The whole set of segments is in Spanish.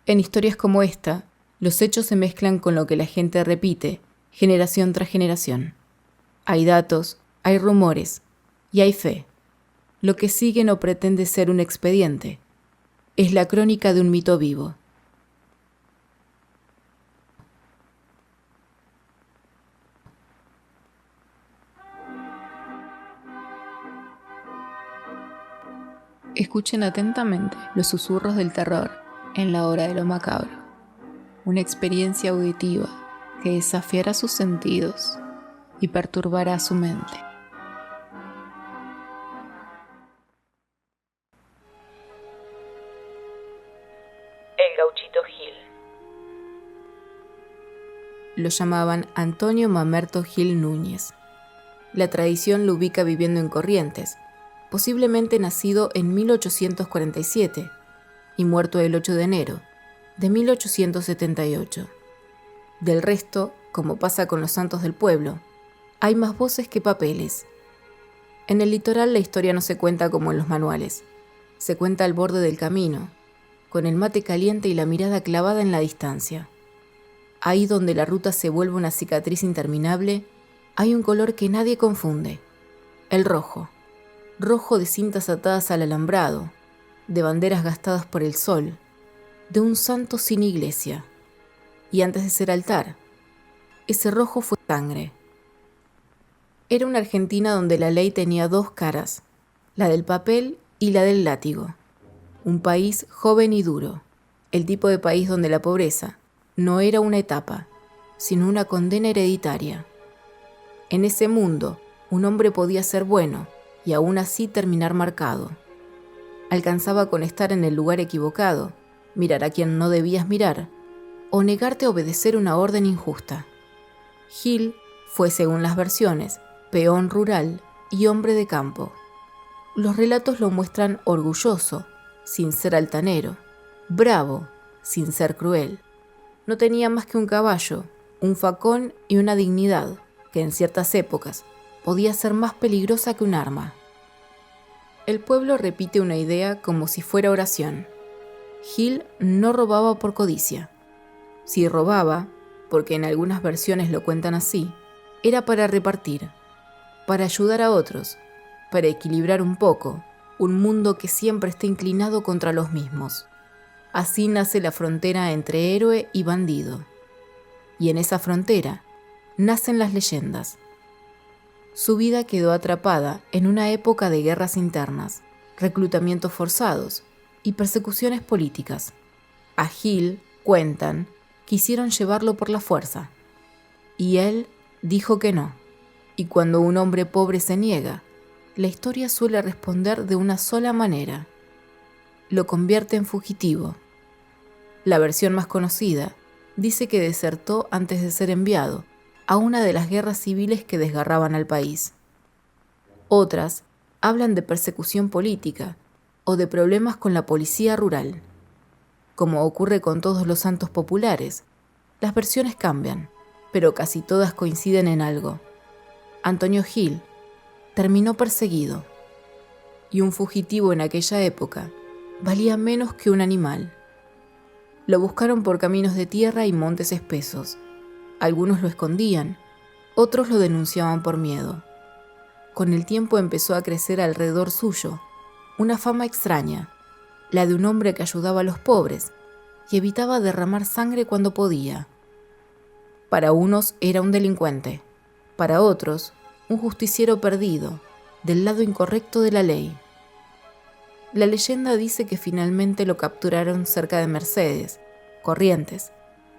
En historias como esta, los hechos se mezclan con lo que la gente repite, generación tras generación. Hay datos, hay rumores y hay fe. Lo que sigue no pretende ser un expediente. Es la crónica de un mito vivo. Escuchen atentamente los susurros del terror en la hora de lo macabro. Una experiencia auditiva que desafiará sus sentidos y perturbará su mente. El Gauchito Gil. Lo llamaban Antonio Mamerto Gil Núñez. La tradición lo ubica viviendo en Corrientes, posiblemente nacido en 1847 y muerto el 8 de enero de 1878. Del resto, como pasa con los santos del pueblo, hay más voces que papeles. En el litoral la historia no se cuenta como en los manuales. Se cuenta al borde del camino, con el mate caliente y la mirada clavada en la distancia. Ahí donde la ruta se vuelve una cicatriz interminable, hay un color que nadie confunde: el rojo. Rojo de cintas atadas al alambrado, de banderas gastadas por el sol, de un santo sin iglesia. Y antes de ser altar, ese rojo fue sangre. Era una Argentina donde la ley tenía dos caras, la del papel y la del látigo. Un país joven y duro, el tipo de país donde la pobreza no era una etapa, sino una condena hereditaria. En ese mundo, un hombre podía ser bueno y aún así terminar marcado. Alcanzaba con estar en el lugar equivocado, mirar a quien no debías mirar, o negarte a obedecer una orden injusta. Gil fue, según las versiones, peón rural y hombre de campo. Los relatos lo muestran orgulloso, sin ser altanero, bravo, sin ser cruel. No tenía más que un caballo, un facón y una dignidad que en ciertas épocas podía ser más peligrosa que un arma. El pueblo repite una idea como si fuera oración. Gil no robaba por codicia. Si robaba, porque en algunas versiones lo cuentan así, era para repartir, para ayudar a otros, para equilibrar un poco un mundo que siempre está inclinado contra los mismos. Así nace la frontera entre héroe y bandido. Y en esa frontera nacen las leyendas. Su vida quedó atrapada en una época de guerras internas, reclutamientos forzados y persecuciones políticas. A Gil, cuentan, quisieron llevarlo por la fuerza. Y él dijo que no. Y cuando un hombre pobre se niega, la historia suele responder de una sola manera: lo convierte en fugitivo. La versión más conocida dice que desertó antes de ser enviado a una de las guerras civiles que desgarraban al país. Otras hablan de persecución política o de problemas con la policía rural. Como ocurre con todos los santos populares, las versiones cambian, pero casi todas coinciden en algo. Antonio Gil terminó perseguido, y un fugitivo en aquella época valía menos que un animal. Lo buscaron por caminos de tierra y montes espesos. Algunos lo escondían, otros lo denunciaban por miedo. Con el tiempo empezó a crecer alrededor suyo una fama extraña, la de un hombre que ayudaba a los pobres y evitaba derramar sangre cuando podía. Para unos era un delincuente, para otros un justiciero perdido, del lado incorrecto de la ley. La leyenda dice que finalmente lo capturaron cerca de Mercedes, Corrientes.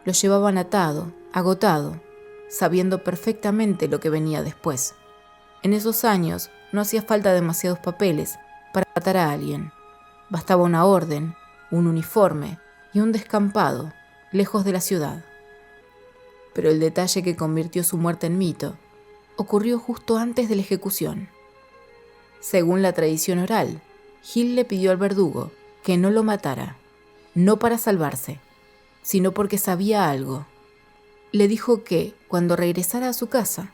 Lo llevaban atado, agotado, sabiendo perfectamente lo que venía después. En esos años no hacía falta demasiados papeles para matar a alguien. Bastaba una orden, un uniforme y un descampado, lejos de la ciudad. Pero el detalle que convirtió su muerte en mito ocurrió justo antes de la ejecución. Según la tradición oral, Gil le pidió al verdugo que no lo matara, no para salvarse, sino porque sabía algo. Le dijo que, cuando regresara a su casa,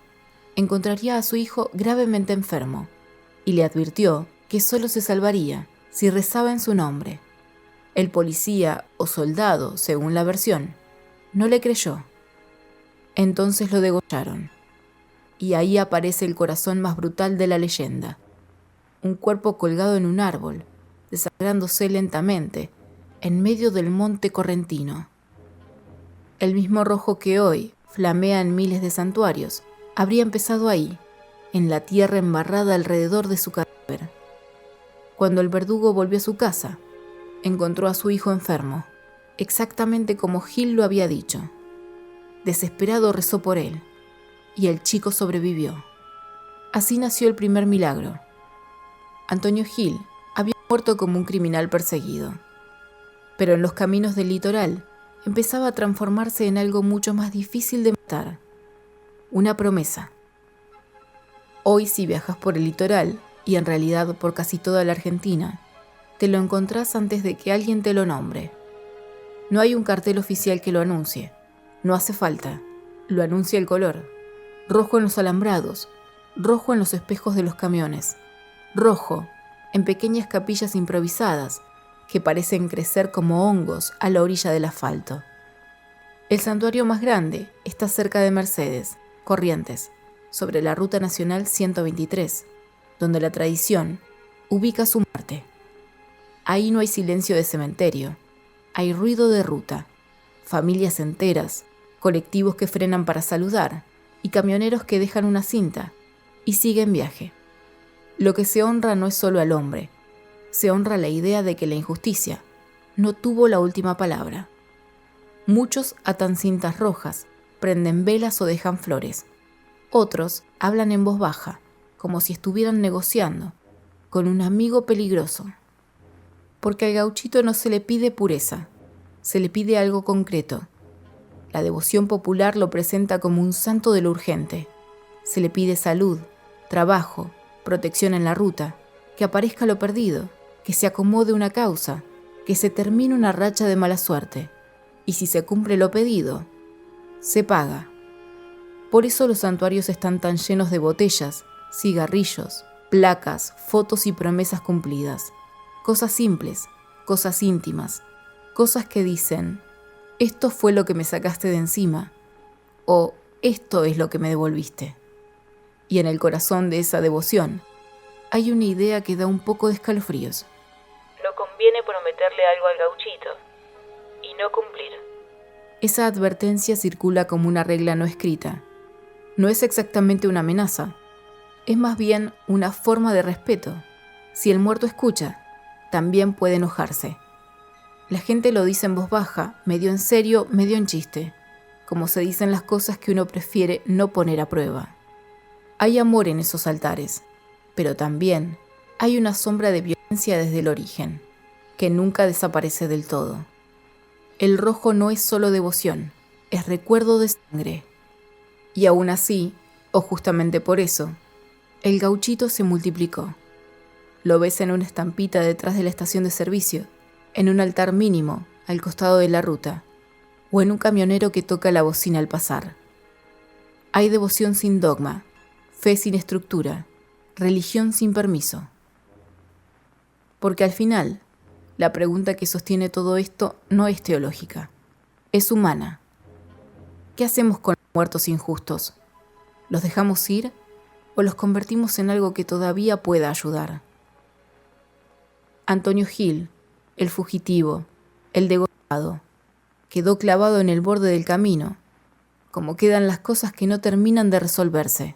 encontraría a su hijo gravemente enfermo, y le advirtió que solo se salvaría si rezaba en su nombre. El policía o soldado, según la versión, no le creyó. Entonces lo degollaron. Y ahí aparece el corazón más brutal de la leyenda. Un cuerpo colgado en un árbol, desangrándose lentamente, en medio del monte correntino. El mismo rojo que hoy flamea en miles de santuarios, habría empezado ahí, en la tierra embarrada alrededor de su cadáver. Cuando el verdugo volvió a su casa, encontró a su hijo enfermo, exactamente como Hill lo había dicho. Desesperado rezó por él, y el chico sobrevivió. Así nació el primer milagro. Antonio Hill había muerto como un criminal perseguido, pero en los caminos del litoral empezaba a transformarse en algo mucho más difícil de matar, una promesa. Hoy, si viajas por el litoral, y en realidad por casi toda la Argentina, te lo encontrás antes de que alguien te lo nombre. No hay un cartel oficial que lo anuncie, no hace falta, lo anuncia el color. Rojo en los alambrados, rojo en los espejos de los camiones, rojo en pequeñas capillas improvisadas que parecen crecer como hongos a la orilla del asfalto. El santuario más grande está cerca de Mercedes, Corrientes, sobre la Ruta Nacional 123, donde la tradición ubica su muerte. Ahí no hay silencio de cementerio, hay ruido de ruta, familias enteras, colectivos que frenan para saludar y camioneros que dejan una cinta y siguen viaje. Lo que se honra no es solo al hombre, se honra la idea de que la injusticia no tuvo la última palabra. Muchos atan cintas rojas, prenden velas o dejan flores. Otros hablan en voz baja, como si estuvieran negociando con un amigo peligroso. Porque al gauchito no se le pide pureza, se le pide algo concreto. La devoción popular lo presenta como un santo de lo urgente. Se le pide salud, trabajo, protección en la ruta, que aparezca lo perdido, que se acomode una causa, que se termine una racha de mala suerte. Y si se cumple lo pedido, se paga. Por eso los santuarios están tan llenos de botellas, cigarrillos, placas, fotos y promesas cumplidas. Cosas simples, cosas íntimas, cosas que dicen: esto fue lo que me sacaste de encima, o esto es lo que me devolviste. Y en el corazón de esa devoción hay una idea que da un poco de escalofríos. No conviene prometerle algo al gauchito y no cumplir. Esa advertencia circula como una regla no escrita. No es exactamente una amenaza, es más bien una forma de respeto. Si el muerto escucha, también puede enojarse. La gente lo dice en voz baja, medio en serio, medio en chiste, como se dicen las cosas que uno prefiere no poner a prueba. Hay amor en esos altares, pero también hay una sombra de violencia desde el origen, que nunca desaparece del todo. El rojo no es solo devoción, es recuerdo de sangre. Y aún así, o justamente por eso, el gauchito se multiplicó. Lo ves en una estampita detrás de la estación de servicio, en un altar mínimo al costado de la ruta, o en un camionero que toca la bocina al pasar. Hay devoción sin dogma, fe sin estructura, religión sin permiso. Porque al final, la pregunta que sostiene todo esto no es teológica, es humana. ¿Qué hacemos con los muertos injustos? ¿Los dejamos ir o los convertimos en algo que todavía pueda ayudar? Antonio Hill, el fugitivo, el degollado, quedó clavado en el borde del camino, como quedan las cosas que no terminan de resolverse.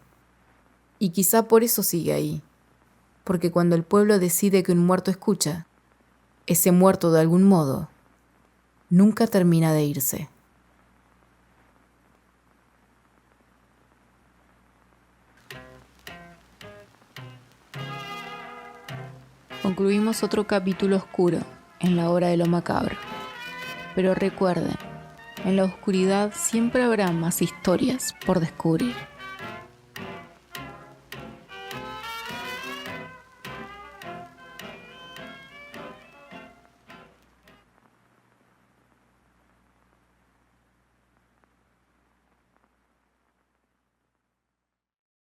Y quizá por eso sigue ahí, porque cuando el pueblo decide que un muerto escucha, ese muerto de algún modo nunca termina de irse. Concluimos otro capítulo oscuro en la hora de lo macabro. Pero recuerden, en la oscuridad siempre habrá más historias por descubrir.